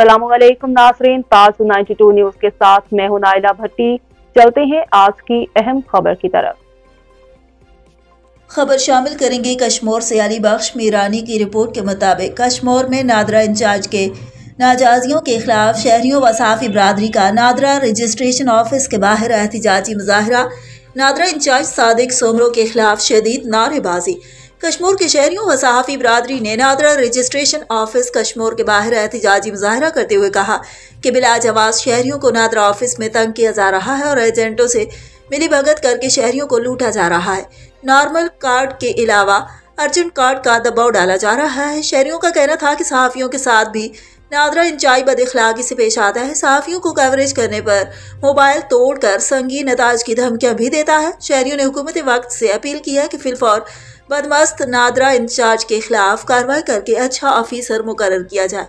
अस्सलाम वालेकुम नाज़रीन, ताज़ 92 न्यूज़ के साथ मैं हूं नाइला भट्टी। चलते हैं आज की अहम खबर की तरफ। खबर शामिल करेंगे कश्मोर से। अली बख्श मीरानी की रिपोर्ट के मुताबिक कश्मोर में नादरा इंचार्ज के नाजायजियों के खिलाफ शहरियों व सहाफ़ी बरादरी का नादरा रजिस्ट्रेशन ऑफिस के बाहर एहतजाजी मुजाहरा। नादरा इंचार्ज सादिक सोमरो के खिलाफ शदीद नारेबाजी। कश्मोर के शहरियों व सहाफ़ी बरादरी ने नादरा रजिस्ट्रेशन ऑफिस कश्मोर के बाहर एहतजाजी मुजाहरा करते हुए कहा कि बिला जवाब शहरियों को नादरा ऑफिस में तंग किया जा रहा है और एजेंटों से मिली भगत करके शहरियों को लूटा जा रहा है। नॉर्मल कार्ड के अलावा अर्जेंट कार्ड का दबाव डाला जा रहा है। शहरियों का कहना था कि सहाफ़ियों के साथ भी नादरा इंचार्ज बदअखलाकी से पेश आता है। सहाफ़ियों को कवरेज करने पर मोबाइल तोड़कर संगीन नताज की धमकियां भी देता है। शहरियों ने हुकूमत वक्त से अपील की है कि फिलफौर बदमस्त नादरा इंचार्ज के खिलाफ कार्रवाई करके अच्छा ऑफिसर मुकर्रर किया जाए।